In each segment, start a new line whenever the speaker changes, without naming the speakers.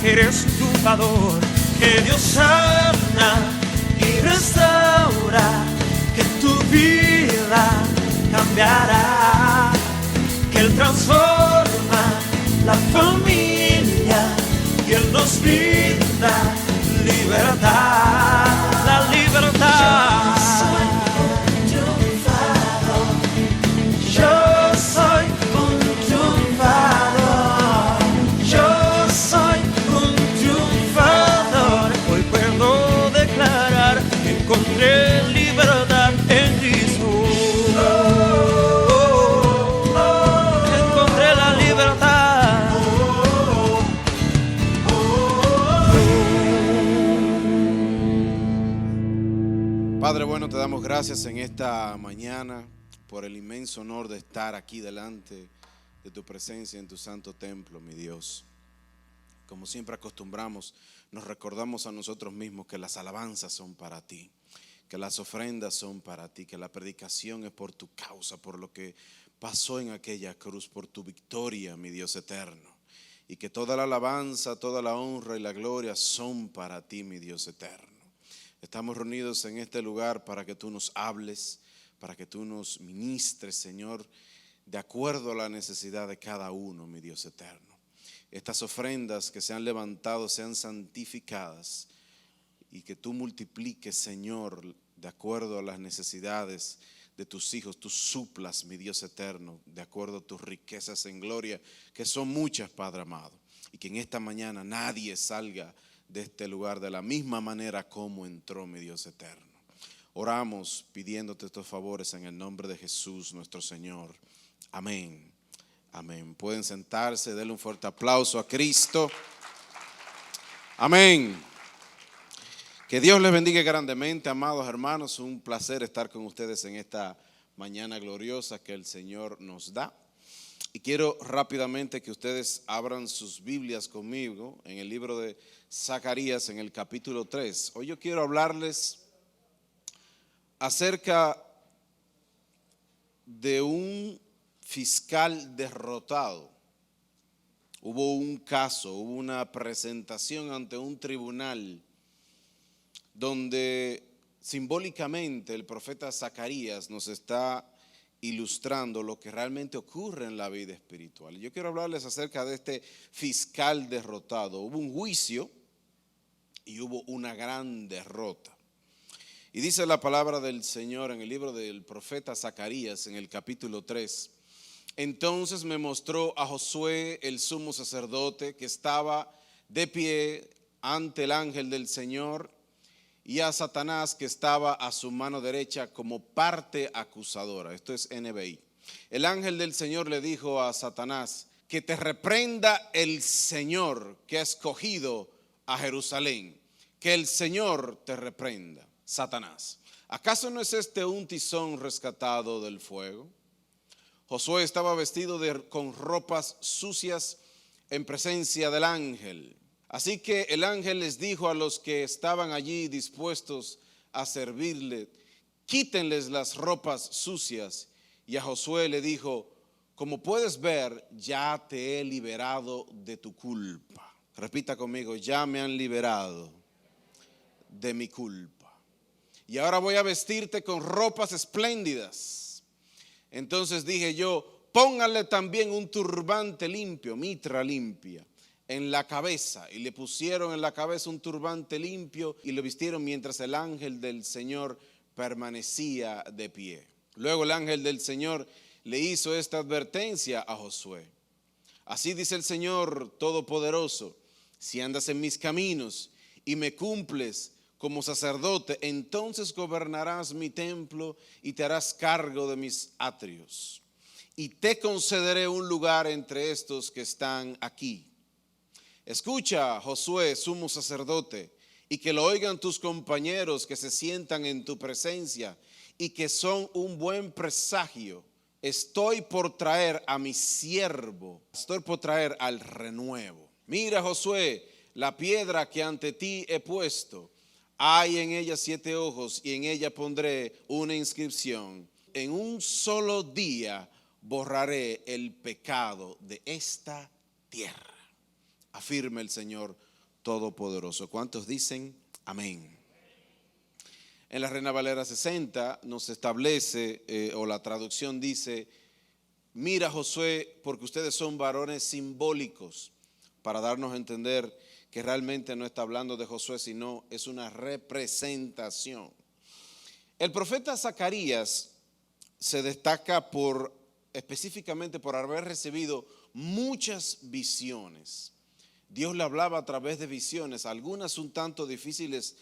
eres triunfador, que Dios sana y restaura, que tu vida cambiará, que Él transforma la familia y Él nos brinda libertad, la libertad. Encontré libertad en Cristo. Encontré la libertad.
Padre bueno, te damos gracias en esta mañana por el inmenso honor de estar aquí delante de tu presencia en tu santo templo, mi Dios. Como siempre acostumbramos, nos recordamos a nosotros mismos que las alabanzas son para ti, que las ofrendas son para ti, que la predicación es por tu causa, por lo que pasó en aquella cruz, por tu victoria, mi Dios eterno. Y que toda la alabanza, toda la honra y la gloria son para ti, mi Dios eterno. Estamos reunidos en este lugar para que tú nos hables, para que tú nos ministres, Señor, de acuerdo a la necesidad de cada uno, mi Dios eterno. Estas ofrendas que se han levantado sean santificadas y que tú multipliques, Señor, de acuerdo a las necesidades de tus hijos. Tú suplas, mi Dios eterno, de acuerdo a tus riquezas en gloria, que son muchas, Padre amado. Y que en esta mañana nadie salga de este lugar de la misma manera como entró, mi Dios eterno. Oramos pidiéndote estos favores en el nombre de Jesús nuestro Señor. Amén. Amén. Pueden sentarse, denle un fuerte aplauso a Cristo. Amén. Que Dios les bendiga grandemente, amados hermanos. Un placer estar con ustedes en esta mañana gloriosa que el Señor nos da. Y quiero rápidamente que ustedes abran sus Biblias conmigo en el libro de Zacarías, en el capítulo 3. Hoy yo quiero hablarles acerca de un fiscal derrotado. Hubo un caso, hubo una presentación ante un tribunal donde simbólicamente el profeta Zacarías nos está ilustrando lo que realmente ocurre en la vida espiritual. Yo quiero hablarles acerca de este fiscal derrotado. Hubo un juicio y hubo una gran derrota. Y dice la palabra del Señor en el libro del profeta Zacarías, en el capítulo 3. Entonces me mostró a Josué, el sumo sacerdote, que estaba de pie ante el ángel del Señor, y a Satanás, que estaba a su mano derecha como parte acusadora. Esto es NBI. El ángel del Señor le dijo a Satanás: que te reprenda el Señor, que ha escogido a Jerusalén. Que el Señor te reprenda, Satanás. ¿Acaso no es este un tizón rescatado del fuego? Josué estaba vestido con ropas sucias en presencia del ángel. Así que el ángel les dijo a los que estaban allí dispuestos a servirle: quítenles las ropas sucias. Y a Josué le dijo: como puedes ver, ya te he liberado de tu culpa. Repita conmigo: ya me han liberado de mi culpa. Y ahora voy a vestirte con ropas espléndidas. Entonces dije yo: póngale también un turbante limpio, mitra limpia, en la cabeza. Y le pusieron en la cabeza un turbante limpio y lo vistieron mientras el ángel del Señor permanecía de pie. Luego el ángel del Señor le hizo esta advertencia a Josué: así dice el Señor Todopoderoso, si andas en mis caminos y me cumples como sacerdote, entonces gobernarás mi templo y te harás cargo de mis atrios. Y te concederé un lugar entre estos que están aquí. Escucha, Josué, sumo sacerdote, y que lo oigan tus compañeros que se sientan en tu presencia y que son un buen presagio. Estoy por traer a mi siervo, estoy por traer al renuevo. Mira, Josué, la piedra que ante ti he puesto, hay en ella 7 ojos y en ella pondré una inscripción. En un solo día borraré el pecado de esta tierra, afirma el Señor Todopoderoso. ¿Cuántos dicen amén? En la Reina Valera 60 nos establece, o la traducción dice: mira, Josué, porque ustedes son varones simbólicos, para darnos a entender que realmente no está hablando de Josué, sino es una representación. El profeta Zacarías se destaca específicamente por haber recibido muchas visiones. Dios le hablaba a través de visiones, algunas un tanto difíciles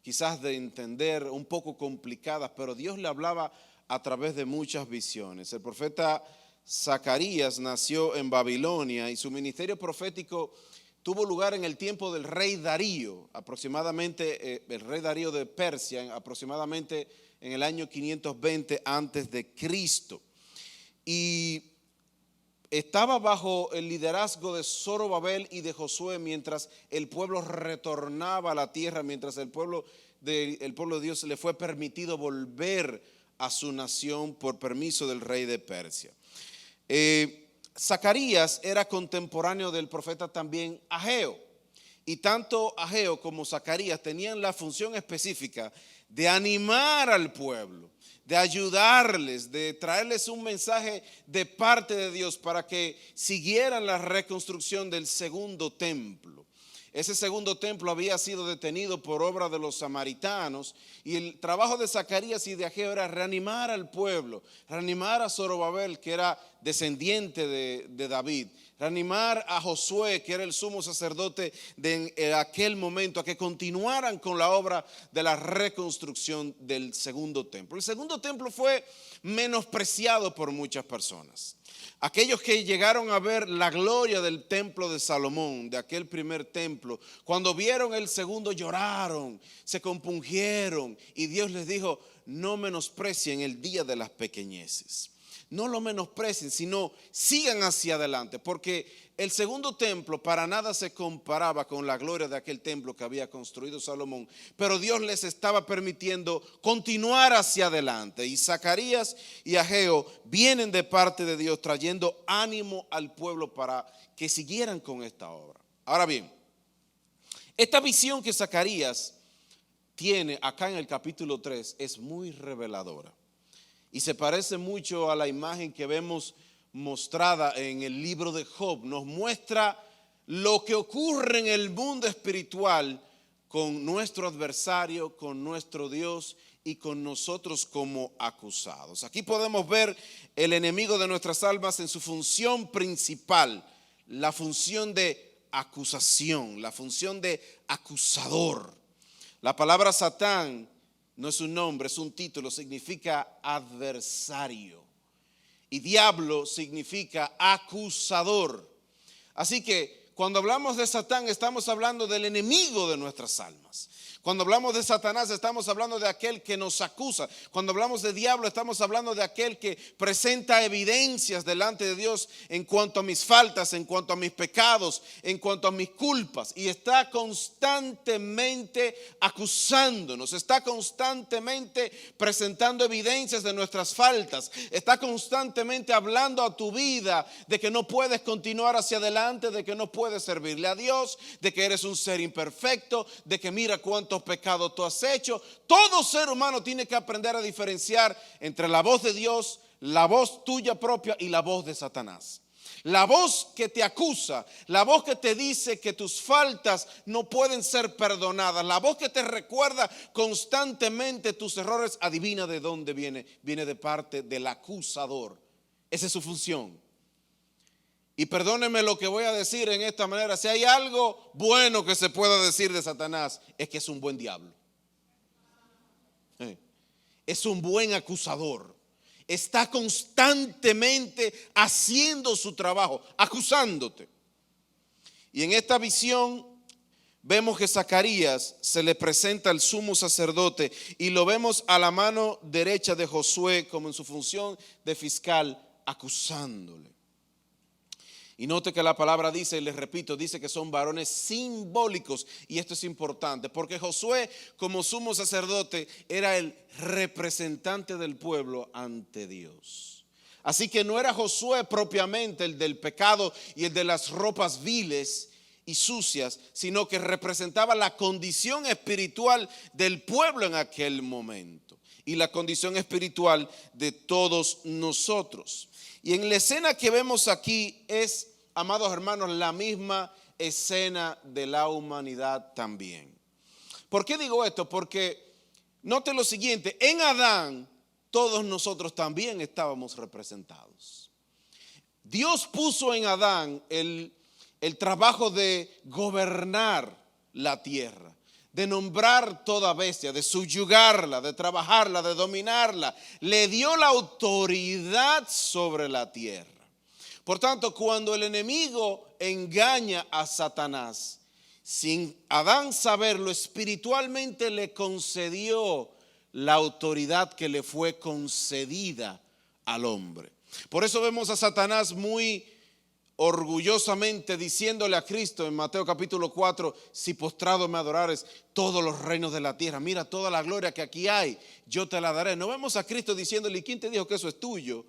quizás de entender, un poco complicadas, pero Dios le hablaba a través de muchas visiones. El profeta Zacarías nació en Babilonia y su ministerio profético tuvo lugar en el tiempo del rey Darío, aproximadamente el rey Darío de Persia, aproximadamente en el año 520 antes de Cristo. Y estaba bajo el liderazgo de Zorobabel y de Josué mientras el pueblo retornaba a la tierra, mientras el pueblo de Dios le fue permitido volver a su nación por permiso del rey de Persia. Zacarías era contemporáneo del profeta también Ageo, y tanto Ageo como Zacarías tenían la función específica de animar al pueblo, de ayudarles, de traerles un mensaje de parte de Dios para que siguieran la reconstrucción del segundo templo. Ese segundo templo había sido detenido por obra de los samaritanos, y el trabajo de Zacarías y de Ageo era reanimar al pueblo, reanimar a Zorobabel, que era descendiente de David, reanimar a Josué, que era el sumo sacerdote de aquel momento, a que continuaran con la obra de la reconstrucción del segundo templo. El segundo templo fue menospreciado por muchas personas. Aquellos que llegaron a ver la gloria del templo de Salomón, de aquel primer templo, cuando vieron el segundo lloraron, se compungieron, y Dios les dijo: no menosprecien el día de las pequeñeces. No lo menosprecien, sino sigan hacia adelante, porque el segundo templo para nada se comparaba con la gloria de aquel templo que había construido Salomón, pero Dios les estaba permitiendo continuar hacia adelante. Y Zacarías y Ageo vienen de parte de Dios trayendo ánimo al pueblo para que siguieran con esta obra. Ahora bien, esta visión que Zacarías tiene acá en el capítulo 3 es muy reveladora. Y se parece mucho a la imagen que vemos mostrada en el libro de Job. Nos muestra lo que ocurre en el mundo espiritual con nuestro adversario, con nuestro Dios y con nosotros como acusados. Aquí podemos ver el enemigo de nuestras almas en su función principal, la función de acusación, la función de acusador. La palabra Satán no es un nombre, es un título, significa adversario. Y diablo significa acusador. Así que cuando hablamos de Satán estamos hablando del enemigo de nuestras almas. Cuando hablamos de Satanás estamos hablando de aquel que nos acusa. Cuando hablamos de diablo estamos hablando de aquel que presenta evidencias delante de Dios en cuanto a mis faltas, en cuanto a mis pecados, en cuanto a mis culpas. Y está constantemente acusándonos, está constantemente presentando evidencias de nuestras faltas. Está constantemente hablando a tu vida de que no puedes continuar hacia adelante, de que no puedes servirle a Dios, de que eres un ser imperfecto, de que mira cuántos pecados tú has hecho. Todo ser humano tiene que aprender a diferenciar entre la voz de Dios, la voz tuya propia y la voz de Satanás. La voz que te acusa, la voz que te dice que tus faltas no pueden ser perdonadas, la voz que te recuerda constantemente tus errores, adivina de dónde viene. Viene de parte del acusador. Esa es su función. Y perdónenme lo que voy a decir en esta manera: si hay algo bueno que se pueda decir de Satanás, es que es un buen diablo. Es un buen acusador. Está constantemente haciendo su trabajo, acusándote. Y en esta visión vemos que Zacarías se le presenta al sumo sacerdote y lo vemos a la mano derecha de Josué como en su función de fiscal, acusándole. Y note que la palabra dice, les repito, dice que son varones simbólicos. Y esto es importante porque Josué, como sumo sacerdote, era el representante del pueblo ante Dios. Así que no era Josué propiamente el del pecado y el de las ropas viles y sucias, sino que representaba la condición espiritual del pueblo en aquel momento y la condición espiritual de todos nosotros. Y en la escena que vemos aquí es, amados hermanos, la misma escena de la humanidad también. ¿Por qué digo esto? Porque note lo siguiente, en Adán todos nosotros también estábamos representados. Dios puso en Adán el trabajo de gobernar la tierra, de nombrar toda bestia, de subyugarla, de trabajarla, de dominarla. Le dio la autoridad sobre la tierra. Por tanto, cuando el enemigo engaña a Satanás, sin Adán saberlo, espiritualmente le concedió la autoridad que le fue concedida al hombre. Por eso vemos a Satanás muy orgullosamente diciéndole a Cristo en Mateo capítulo 4, si postrado me adorares todos los reinos de la tierra, mira toda la gloria que aquí hay, yo te la daré. No vemos a Cristo diciéndole, ¿y quién te dijo que eso es tuyo?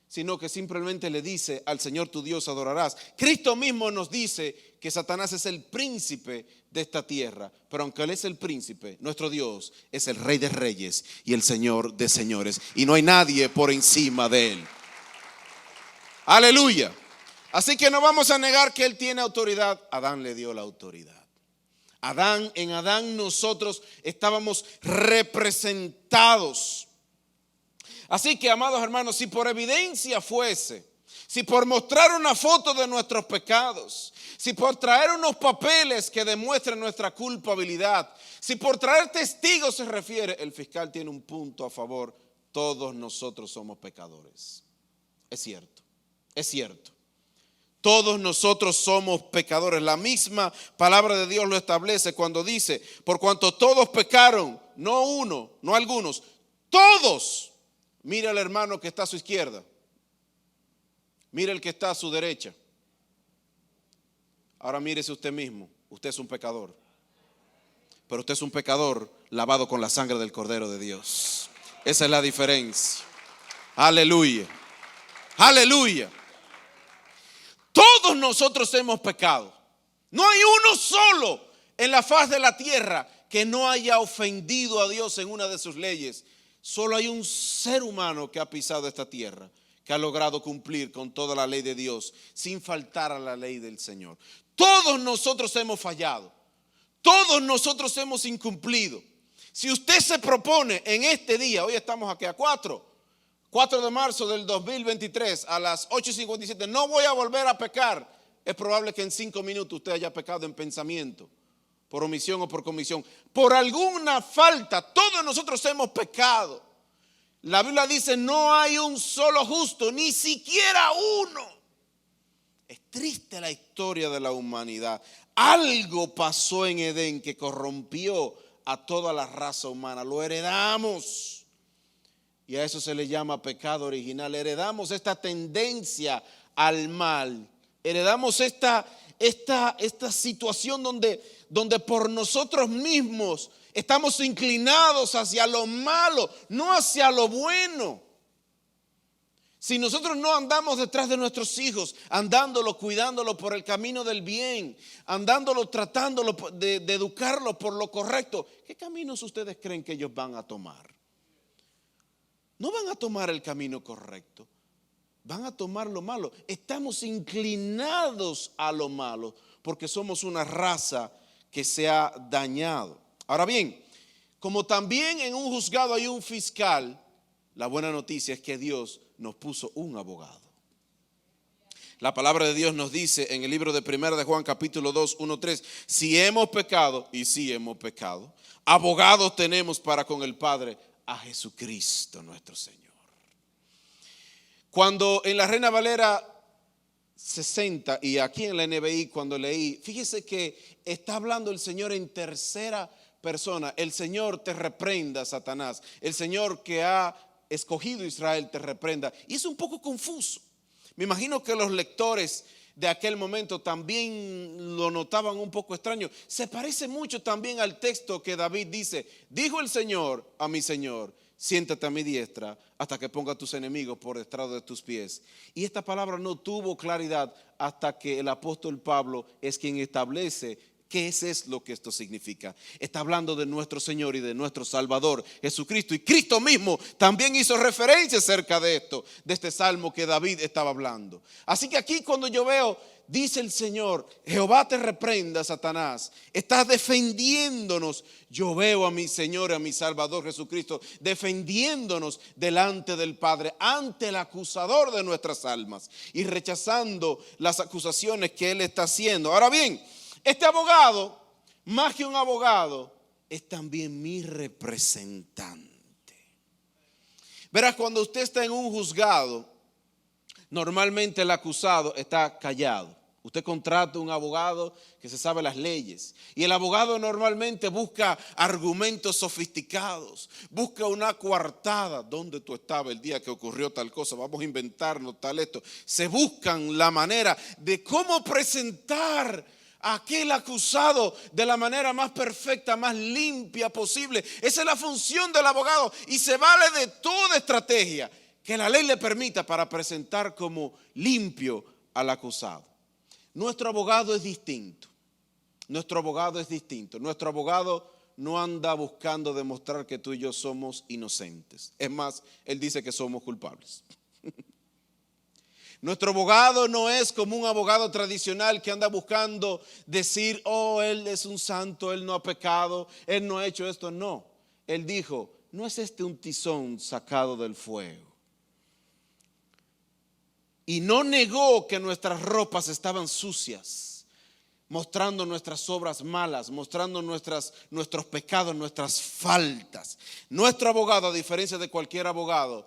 Sino que simplemente le dice, al Señor tu Dios adorarás. Cristo mismo nos dice que Satanás es el príncipe de esta tierra, pero aunque Él es el príncipe, nuestro Dios es el Rey de reyes y el Señor de señores, y no hay nadie por encima de Él. Aleluya. Así que no vamos a negar que Él tiene autoridad. Adán le dio la autoridad. En Adán nosotros estábamos representados. Así que, amados hermanos, si por evidencia fuese, si por mostrar una foto de nuestros pecados, si por traer unos papeles que demuestren nuestra culpabilidad, si por traer testigos se refiere, el fiscal tiene un punto a favor. Todos nosotros somos pecadores. Es cierto, es cierto. Todos nosotros somos pecadores. La misma palabra de Dios lo establece cuando dice, por cuanto todos pecaron, no uno, no algunos, todos. Mira al hermano que está a su izquierda. Mira el que está a su derecha. Ahora mírese usted mismo. Usted es un pecador. Pero usted es un pecador lavado con la sangre del Cordero de Dios. Esa es la diferencia. Aleluya. Aleluya. Todos nosotros hemos pecado. No hay uno solo en la faz de la tierra que no haya ofendido a Dios en una de sus leyes. Solo hay un ser humano que ha pisado esta tierra, que ha logrado cumplir con toda la ley de Dios sin faltar a la ley del Señor. Todos nosotros hemos fallado. Todos nosotros hemos incumplido. Si usted se propone en este día, hoy estamos aquí a 4 de marzo del 2023 a las 8:57, no voy a volver a pecar. Es probable que en 5 minutos usted haya pecado en pensamiento, por omisión o por comisión. Por alguna falta, todos nosotros hemos pecado. La Biblia dice, no hay un solo justo, ni siquiera uno. Es triste la historia de la humanidad. Algo pasó en Edén que corrompió a toda la raza humana. Lo heredamos. Y a eso se le llama pecado original. Heredamos esta tendencia al mal. Heredamos esta situación donde por nosotros mismos estamos inclinados hacia lo malo, no hacia lo bueno. Si nosotros no andamos detrás de nuestros hijos, andándolo, cuidándolo por el camino del bien, andándolo, tratándolo de educarlo por lo correcto, ¿qué caminos ustedes creen que ellos van a tomar? No van a tomar el camino correcto, van a tomar lo malo. Estamos inclinados a lo malo porque somos una raza que se ha dañado. Ahora bien, como también en un juzgado hay un fiscal, la buena noticia es que Dios nos puso un abogado. La palabra de Dios nos dice en el libro de 1 de Juan capítulo 2, 1-3, si hemos pecado, y sí hemos pecado, abogados tenemos para con el Padre, a Jesucristo nuestro Señor. Cuando en la Reina Valera 60 y aquí en la NBI cuando leí, fíjese que está hablando el Señor en tercera persona. El Señor te reprenda, Satanás. El Señor que ha escogido a Israel te reprenda. Y es un poco confuso. Me imagino que los lectores de aquel momento también lo notaban un poco extraño. Se parece mucho también al texto que David dice, dijo el Señor a mi Señor, siéntate a mi diestra hasta que ponga a tus enemigos por estrado de tus pies. Y esta palabra no tuvo claridad hasta que el apóstol Pablo es quien establece qué es lo que esto significa. Está hablando de nuestro Señor y de nuestro Salvador Jesucristo. Y Cristo mismo también hizo referencia acerca de esto, de este salmo que David estaba hablando. Así que aquí cuando yo veo, dice el Señor, Jehová te reprenda, Satanás, estás defendiéndonos. Yo veo a mi Señor, a mi Salvador Jesucristo, defendiéndonos delante del Padre, ante el acusador de nuestras almas y rechazando las acusaciones que Él está haciendo. Ahora bien, este abogado, más que un abogado, es también mi representante. Verás, cuando usted está en un juzgado, normalmente el acusado está callado. Usted contrata un abogado que se sabe las leyes. Y el abogado normalmente busca argumentos sofisticados. Busca una coartada. ¿Dónde tú estabas el día que ocurrió tal cosa? Vamos a inventarnos tal esto. Se buscan la manera de cómo presentar a aquel acusado de la manera más perfecta, más limpia posible. Esa es la función del abogado. Y se vale de toda estrategia que la ley le permita para presentar como limpio al acusado. Nuestro abogado es distinto. Nuestro abogado es distinto. Nuestro abogado no anda buscando demostrar que tú y yo somos inocentes. Es más, él dice que somos culpables. Nuestro abogado no es como un abogado tradicional que anda buscando decir, oh, él es un santo, él no ha pecado, él no ha hecho esto. No, él dijo, no es este un tizón sacado del fuego. Y no negó que nuestras ropas estaban sucias, mostrando nuestras obras malas, mostrando nuestros pecados, nuestras faltas. Nuestro abogado, a diferencia de cualquier abogado,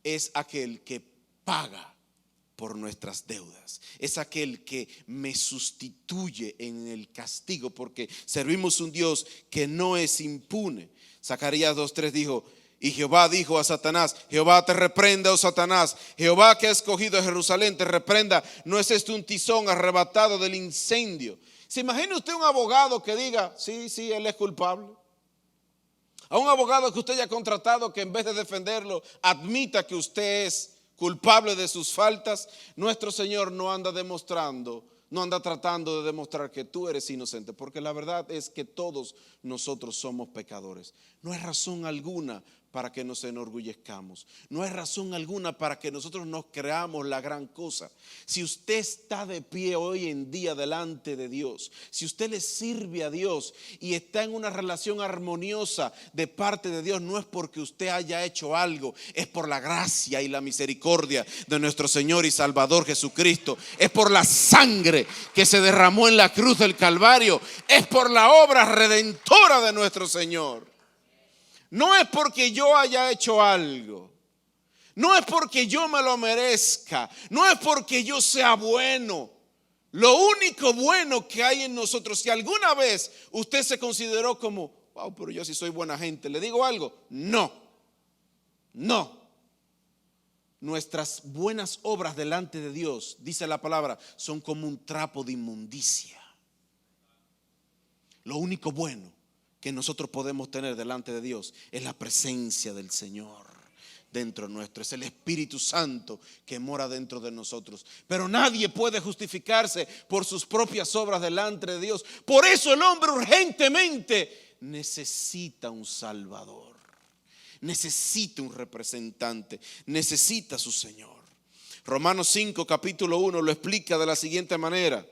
es aquel que paga por nuestras deudas. Es aquel que me sustituye en el castigo, porque servimos un Dios que no es impune. Zacarías 2:3 dijo, y Jehová dijo a Satanás, Jehová te reprenda, oh Satanás, Jehová que ha escogido a Jerusalén te reprenda, ¿no es este un tizón arrebatado del incendio? ¿Se imagina usted un abogado que diga, sí, él es culpable? A un abogado que usted haya contratado que en vez de defenderlo, admita que usted es culpable de sus faltas. Nuestro Señor no anda tratando de demostrar que tú eres inocente, porque la verdad es que todos nosotros somos pecadores. No hay razón alguna para que nos enorgullezcamos. No hay razón alguna para que nosotros nos creamos la gran cosa. Si usted está de pie hoy en día delante de Dios, si usted le sirve a Dios y está en una relación armoniosa de parte de Dios, no es porque usted haya hecho algo, es por la gracia y la misericordia de nuestro Señor y Salvador Jesucristo. Es por la sangre que se derramó en la cruz del Calvario. Es por la obra redentora de nuestro Señor. No es porque yo haya hecho algo, no es porque yo me lo merezca, no es porque yo sea bueno. Lo único bueno que hay en nosotros, si alguna vez usted se consideró como, wow, pero yo sí soy buena gente, le digo algo, no. Nuestras buenas obras delante de Dios, dice la palabra, son como un trapo de inmundicia. Lo único bueno que nosotros podemos tener delante de Dios es la presencia del Señor dentro nuestro. Es el Espíritu Santo que mora dentro de nosotros. Pero nadie puede justificarse por sus propias obras delante de Dios. Por eso el hombre urgentemente necesita un Salvador, necesita un representante, necesita a su Señor. Romanos 5, capítulo 1 lo explica de la siguiente manera.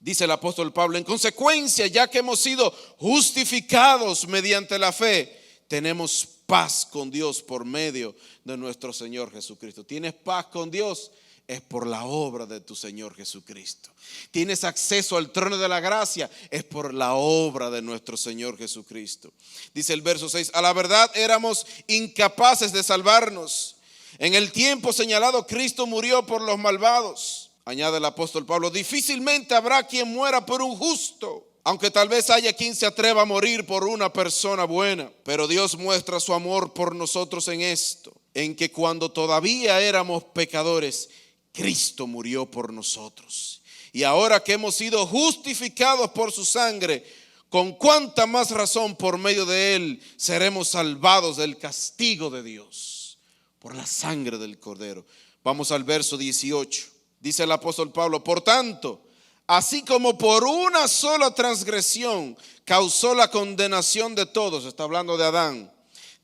Dice el apóstol Pablo, en consecuencia, ya que hemos sido justificados mediante la fe, tenemos paz con Dios por medio de nuestro Señor Jesucristo. ¿Tienes paz con Dios? Es por la obra de tu Señor Jesucristo. ¿Tienes acceso al trono de la gracia? Es por la obra de nuestro Señor Jesucristo. Dice el verso 6, a la verdad éramos incapaces de salvarnos. En el tiempo señalado Cristo murió por los malvados. Añade el apóstol Pablo, difícilmente habrá quien muera por un justo, aunque tal vez haya quien se atreva a morir por una persona buena. Pero Dios muestra su amor por nosotros en esto, en que cuando todavía éramos pecadores, Cristo murió por nosotros. Y ahora que hemos sido justificados por su sangre, con cuánta más razón por medio de él seremos salvados del castigo de Dios por la sangre del Cordero. Vamos al verso 18. Dice el apóstol Pablo: por tanto, así como por una sola transgresión causó la condenación de todos, está hablando de Adán,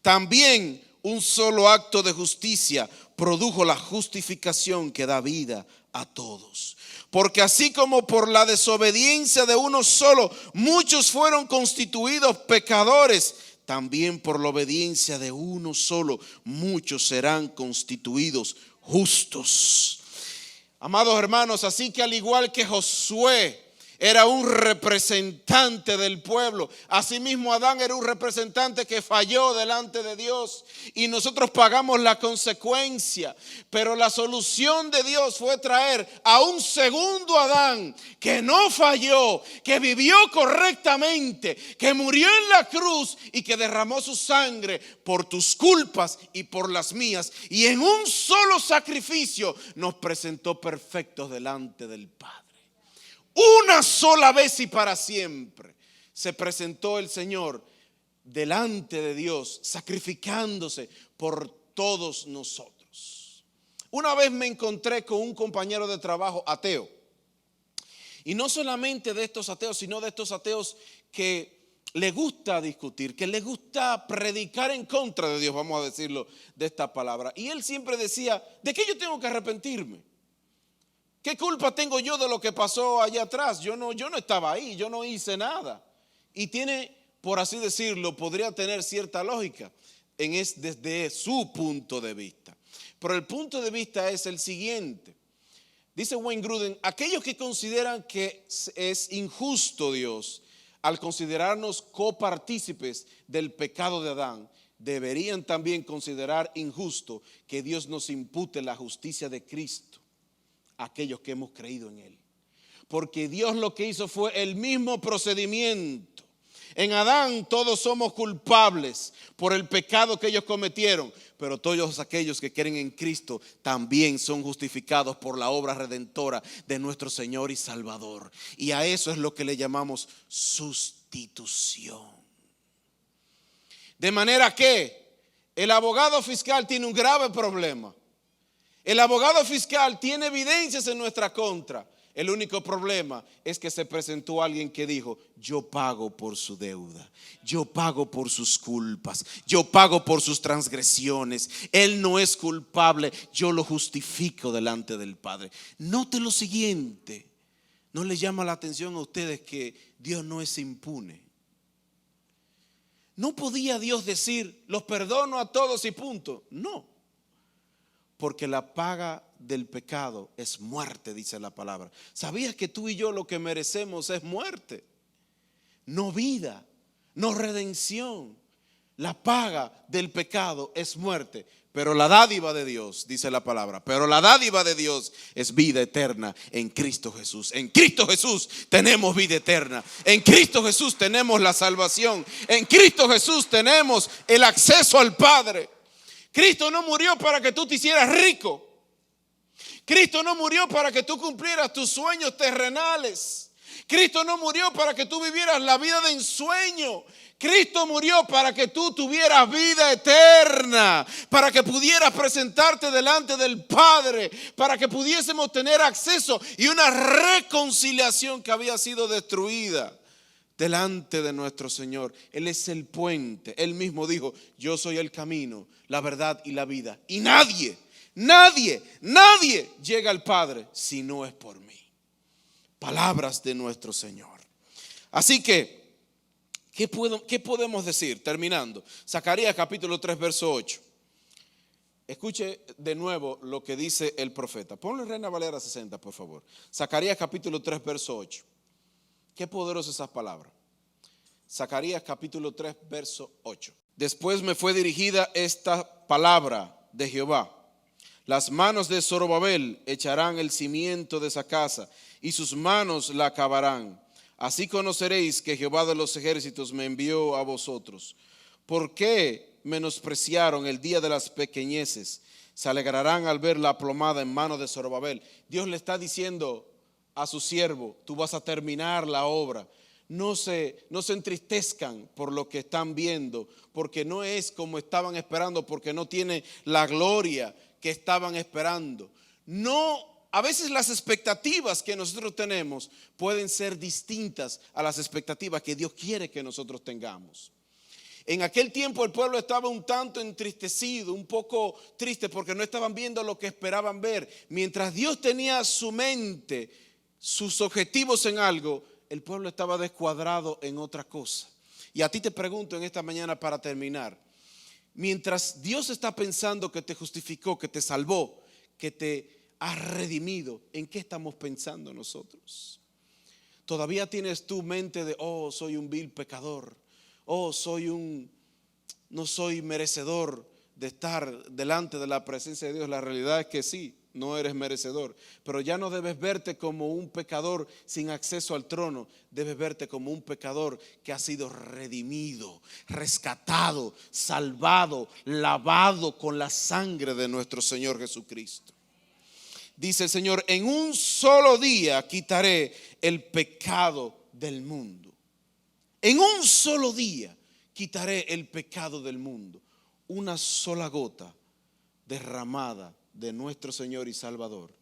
también un solo acto de justicia produjo la justificación que da vida a todos. Porque así como por la desobediencia de uno solo muchos fueron constituidos pecadores, también por la obediencia de uno solo muchos serán constituidos justos. Amados hermanos, así que al igual que Josué era un representante del pueblo, asimismo Adán era un representante que falló delante de Dios y nosotros pagamos la consecuencia. Pero la solución de Dios fue traer a un segundo Adán que no falló, que vivió correctamente, que murió en la cruz y que derramó su sangre por tus culpas y por las mías, y en un solo sacrificio nos presentó perfectos delante del Padre. Una sola vez y para siempre se presentó el Señor delante de Dios, sacrificándose por todos nosotros. Una vez me encontré con un compañero de trabajo ateo. Y no solamente de estos ateos, sino de estos ateos que le gusta discutir, que le gusta predicar en contra de Dios, vamos a decirlo de esta palabra. Y él siempre decía: ¿de qué yo tengo que arrepentirme? ¿Qué culpa tengo yo de lo que pasó allá atrás? Yo no estaba ahí, yo no hice nada. Y tiene, por así decirlo, podría tener cierta lógica desde su punto de vista. Pero el punto de vista es el siguiente. Dice Wayne Grudem: aquellos que consideran que es injusto Dios al considerarnos copartícipes del pecado de Adán, deberían también considerar injusto que Dios nos impute la justicia de Cristo a aquellos que hemos creído en él. Porque Dios lo que hizo fue el mismo procedimiento. En Adán todos somos culpables por el pecado que ellos cometieron, pero todos aquellos que creen en Cristo también son justificados por la obra redentora de nuestro Señor y Salvador. Y a eso es lo que le llamamos sustitución. De manera que el abogado fiscal tiene un grave problema. El abogado fiscal tiene evidencias en nuestra contra. El único problema es que se presentó alguien que dijo: yo pago por su deuda, yo pago por sus culpas, yo pago por sus transgresiones. Él no es culpable, yo lo justifico delante del Padre. Note lo siguiente: ¿no le llama la atención a ustedes que Dios no es impune? ¿No podía Dios decir: los perdono a todos y punto? No, porque la paga del pecado es muerte, dice la palabra. ¿Sabías que tú y yo lo que merecemos es muerte? No vida, no redención. La paga del pecado es muerte, pero la dádiva de Dios, dice la palabra, pero la dádiva de Dios es vida eterna en Cristo Jesús. En Cristo Jesús tenemos vida eterna. En Cristo Jesús tenemos la salvación. En Cristo Jesús tenemos el acceso al Padre. Cristo no murió para que tú te hicieras rico. Cristo no murió para que tú cumplieras tus sueños terrenales. Cristo no murió para que tú vivieras la vida de ensueño. Cristo murió para que tú tuvieras vida eterna, para que pudieras presentarte delante del Padre, para que pudiésemos tener acceso y una reconciliación que había sido destruida delante de nuestro Señor. Él es el puente. Él mismo dijo: yo soy el camino, la verdad y la vida. Y nadie llega al Padre si no es por mí. Palabras de nuestro Señor. Así que, ¿qué podemos decir? Terminando, Zacarías capítulo 3 verso 8. Escuche de nuevo lo que dice el profeta. Ponle Reina Valera 60, por favor. Zacarías capítulo 3 verso 8. Qué poderosas esas palabras. Zacarías capítulo 3 verso 8. Después me fue dirigida esta palabra de Jehová: las manos de Zorobabel echarán el cimiento de esa casa y sus manos la acabarán. Así conoceréis que Jehová de los ejércitos me envió a vosotros. ¿Por qué menospreciaron el día de las pequeñeces? Se alegrarán al ver la plomada en manos de Zorobabel. Dios le está diciendo a su siervo: tú vas a terminar la obra. no se entristezcan por lo que están viendo, porque no es como estaban esperando, porque no tiene la gloria que estaban esperando. No, a veces las expectativas que nosotros tenemos pueden ser distintas a las expectativas que Dios quiere que nosotros tengamos. En aquel tiempo el pueblo estaba un tanto entristecido, un poco triste, porque no estaban viendo lo que esperaban ver. Mientras Dios tenía su mente, sus objetivos en algo, el pueblo estaba descuadrado en otra cosa. Y a ti te pregunto en esta mañana para terminar, mientras Dios está pensando que te justificó, que te salvó, que te ha redimido, ¿en qué estamos pensando nosotros? Todavía tienes tu mente de, oh, soy un vil pecador, oh, no soy merecedor de estar delante de la presencia de Dios. La realidad es que sí, no eres merecedor, pero ya no debes verte como un pecador sin acceso al trono. Debes verte como un pecador que ha sido redimido, rescatado, salvado, lavado con la sangre de nuestro Señor Jesucristo. Dice el Señor, en un solo día quitaré el pecado del mundo. En un solo día quitaré el pecado del mundo. Una sola gota derramada de nuestro Señor y Salvador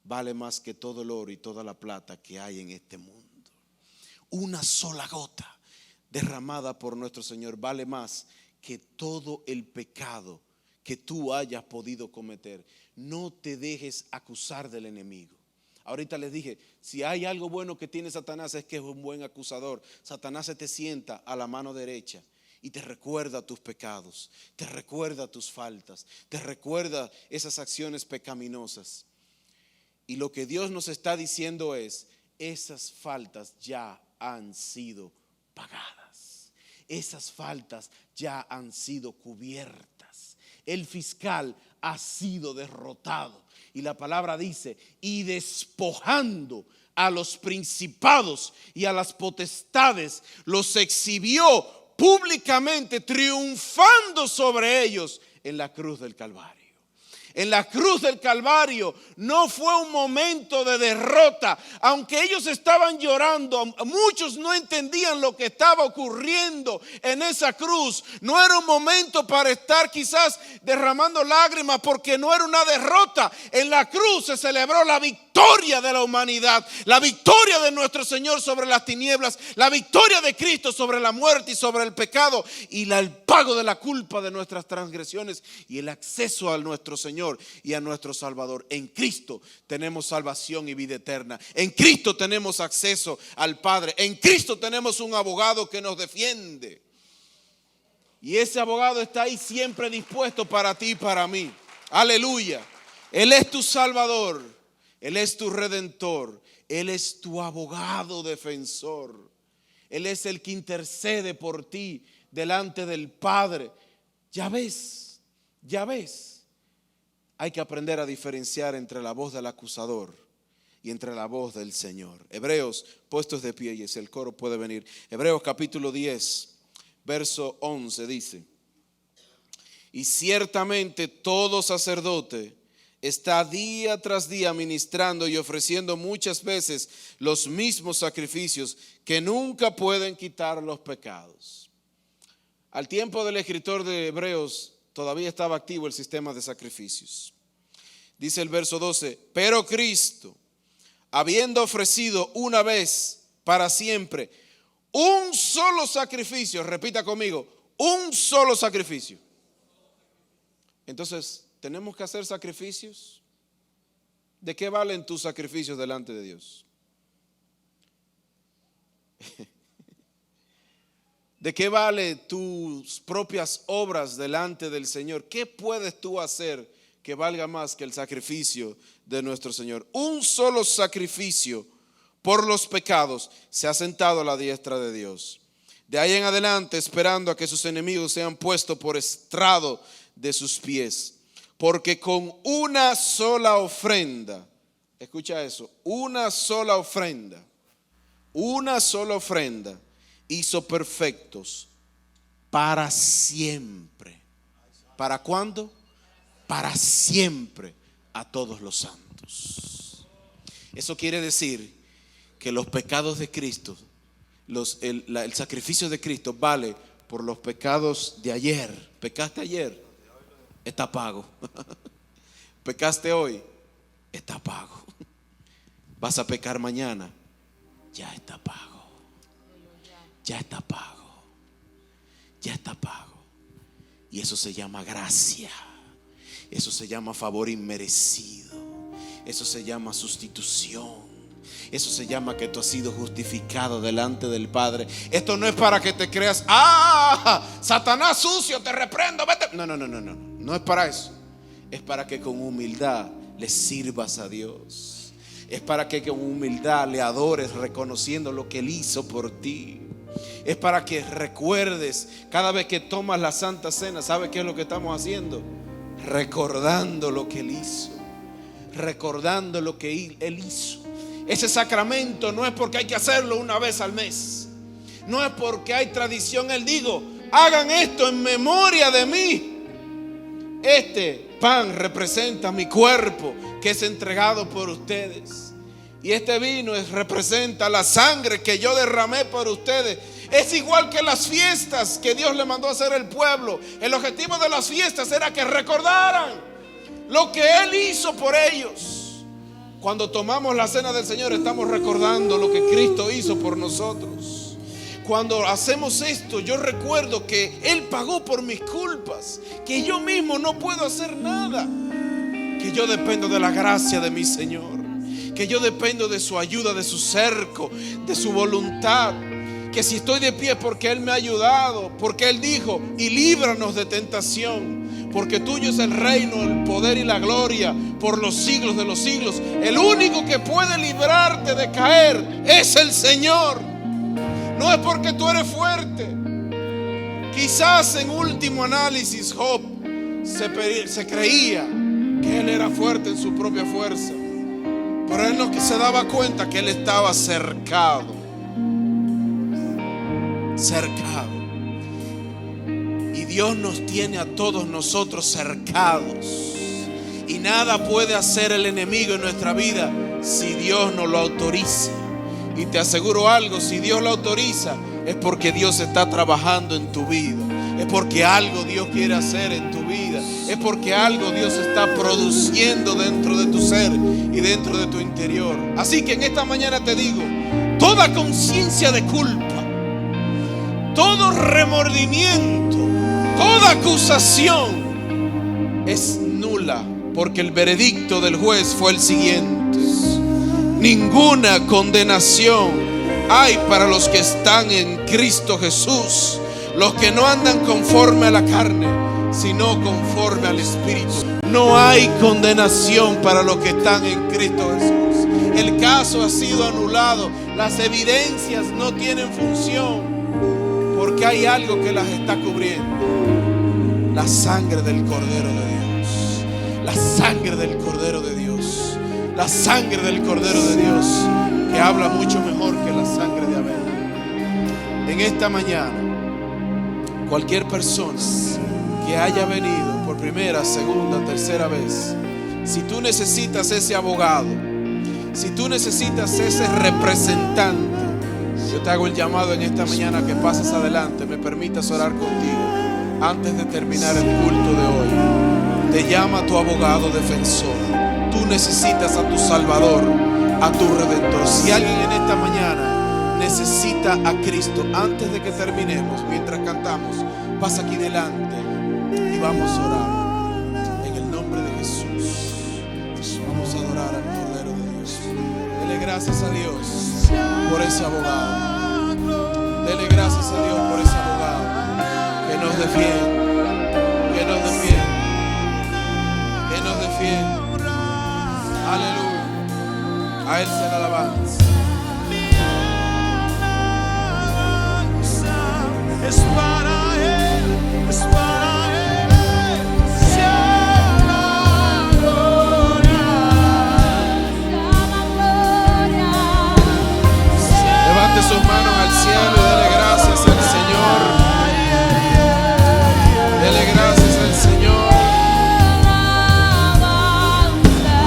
vale más que todo el oro y toda la plata que hay en este mundo. Una sola gota derramada por nuestro Señor vale más que todo el pecado que tú hayas podido cometer. No te dejes acusar del enemigo. Ahorita les dije, si hay algo bueno que tiene Satanás es que es un buen acusador. Satanás se te sienta a la mano derecha y te recuerda tus pecados, te recuerda tus faltas, te recuerda esas acciones pecaminosas. Y lo que Dios nos está diciendo es, esas faltas ya han sido pagadas. Esas faltas ya han sido cubiertas. El fiscal ha sido derrotado. Y la palabra dice, y despojando a los principados y a las potestades, los exhibió públicamente, triunfando sobre ellos en la cruz del Calvario. En la cruz del Calvario no fue un momento de derrota. Aunque ellos estaban llorando, muchos no entendían lo que estaba ocurriendo en esa cruz. No era un momento para estar quizás derramando lágrimas, porque no era una derrota. En la cruz se celebró la victoria de la humanidad, la victoria de nuestro Señor sobre las tinieblas, la victoria de Cristo sobre la muerte y sobre el pecado, y el pago de la culpa de nuestras transgresiones, y el acceso a nuestro Señor y a nuestro Salvador. En Cristo tenemos salvación y vida eterna. En Cristo tenemos acceso al Padre. En Cristo tenemos un abogado que nos defiende. Y ese abogado está ahí siempre dispuesto para ti y para mí. Aleluya. Él es tu Salvador. Él es tu Redentor. Él es tu abogado defensor. Él es el que intercede por ti delante del Padre. Ya ves. Hay que aprender a diferenciar entre la voz del acusador y entre la voz del Señor. Hebreos, puestos de pie, y si el coro puede venir. Hebreos capítulo 10, verso 11 dice, y ciertamente todo sacerdote está día tras día ministrando y ofreciendo muchas veces los mismos sacrificios que nunca pueden quitar los pecados. Al tiempo del escritor de Hebreos, todavía estaba activo el sistema de sacrificios. Dice el verso 12, pero Cristo, habiendo ofrecido una vez para siempre un solo sacrificio, repita conmigo, un solo sacrificio. Entonces, ¿tenemos que hacer sacrificios? ¿De qué valen tus sacrificios delante de Dios? ¿De qué vale tus propias obras delante del Señor? ¿Qué puedes tú hacer que valga más que el sacrificio de nuestro Señor? Un solo sacrificio por los pecados se ha sentado a la diestra de Dios. De ahí en adelante, esperando a que sus enemigos sean puestos por estrado de sus pies. Porque con una sola ofrenda, escucha eso, una sola ofrenda hizo perfectos para siempre. ¿Para cuándo? Para siempre a todos los santos. Eso quiere decir que los pecados de Cristo el sacrificio de Cristo vale por los pecados de ayer. Pecaste ayer, está pago. Pecaste hoy, está pago. Vas a pecar mañana, ya está pago. Ya está pago. Ya está pago. Y eso se llama gracia. Eso se llama favor inmerecido. Eso se llama sustitución. Eso se llama que tú has sido justificado delante del Padre. Esto no es para que te creas, Satanás sucio, te reprendo, vete. No, no es para eso. Es para que con humildad le sirvas a Dios. Es para que con humildad le adores, reconociendo lo que Él hizo por ti. Es para que recuerdes cada vez que tomas la Santa Cena. ¿Sabes qué es lo que estamos haciendo? Recordando lo que Él hizo. Recordando lo que Él hizo. Ese sacramento no es porque hay que hacerlo una vez al mes. No es porque hay tradición. Él dijo, hagan esto en memoria de mí. Este pan representa mi cuerpo que es entregado por ustedes. Y este vino representa la sangre que yo derramé por ustedes. Es igual que las fiestas que Dios le mandó a hacer al pueblo. El objetivo de las fiestas era que recordaran lo que Él hizo por ellos. Cuando tomamos la cena del Señor, estamos recordando lo que Cristo hizo por nosotros. Cuando hacemos esto, yo recuerdo que Él pagó por mis culpas, que yo mismo no puedo hacer nada, que yo dependo de la gracia de mi Señor, que yo dependo de su ayuda, de su cerco, de su voluntad, que si estoy de pie es porque Él me ha ayudado, porque Él dijo, y líbranos de tentación. Porque tuyo es el reino, el poder y la gloria por los siglos de los siglos. El único que puede librarte de caer es el Señor. No es porque tú eres fuerte. Quizás en último análisis Job se creía que él era fuerte en su propia fuerza, pero él no se daba cuenta que él estaba cercado. Y Dios nos tiene a todos nosotros cercados. Y nada puede hacer el enemigo en nuestra vida si Dios no lo autoriza. Y te aseguro algo, si Dios lo autoriza, es porque Dios está trabajando en tu vida. Es porque algo Dios quiere hacer en tu vida. Es porque algo Dios está produciendo dentro de tu ser y dentro de tu interior. Así que en esta mañana te digo, toda conciencia de culpa, todo remordimiento, toda acusación es nula, porque el veredicto del juez fue el siguiente: ninguna condenación hay para los que están en Cristo Jesús, los que no andan conforme a la carne, sino conforme al Espíritu. No hay condenación para los que están en Cristo Jesús. El caso ha sido anulado, las evidencias no tienen función, porque hay algo que las está cubriendo: la sangre del Cordero de Dios. La sangre del Cordero de Dios. La sangre del Cordero de Dios, que habla mucho mejor que la sangre de Abel. En esta mañana, cualquier persona que haya venido por primera, segunda, tercera vez, si tú necesitas ese abogado, si tú necesitas ese representante, yo te hago el llamado en esta mañana que pases adelante, me permitas orar contigo antes de terminar el culto de hoy. Te llama tu abogado defensor. Tú necesitas a tu Salvador, a tu Redentor. Si alguien en esta mañana necesita a Cristo, antes de que terminemos, mientras cantamos, pasa aquí delante y vamos a orar. En el nombre de Jesús, vamos a adorar al Cordero de Dios. Dele gracias a Dios por ese abogado. Dele gracias a Dios por ese abogado que nos defiende, que nos defiende, que nos defiende. Aleluya. A Él sea la alabanza.
Es para Él, es para Él.
Levante sus manos al cielo y dele gracias al Señor. Dele gracias al Señor.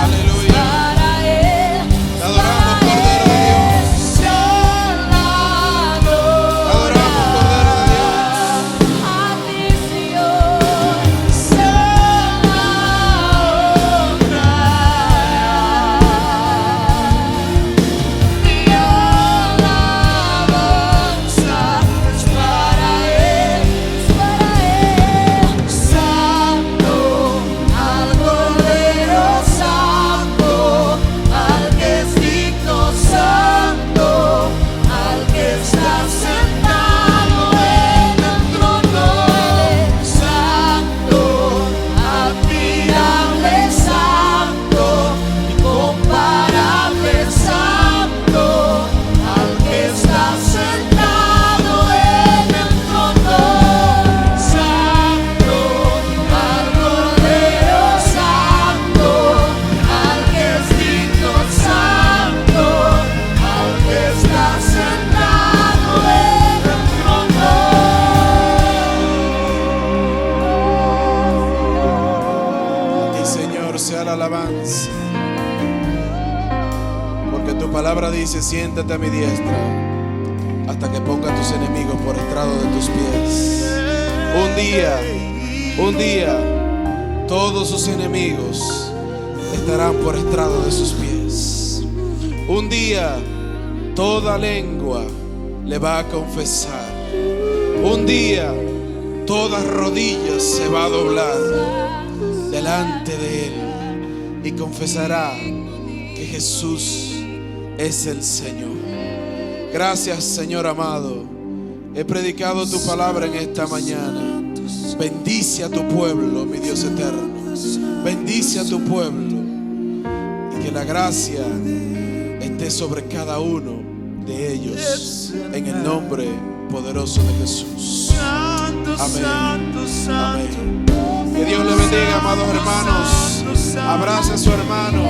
Aleluya. Te adoramos, Cordero de Dios. sea la alabanza. Porque tu palabra dice: siéntate a mi diestra hasta que ponga a tus enemigos por estrado de tus pies. Un día, todos sus enemigos estarán por estrado de sus pies. Un día, toda lengua le va a confesar. Un día, toda rodilla se va a doblar delante de Él y confesará que Jesús es el Señor. Gracias, Señor amado. He predicado tu palabra en esta mañana. Bendice a tu pueblo, mi Dios eterno. Bendice a tu pueblo. Y que la gracia esté sobre cada uno de ellos, en el nombre poderoso de Jesús. Amén. Amén. Que Dios le bendiga, amados hermanos. Abrace a su hermano.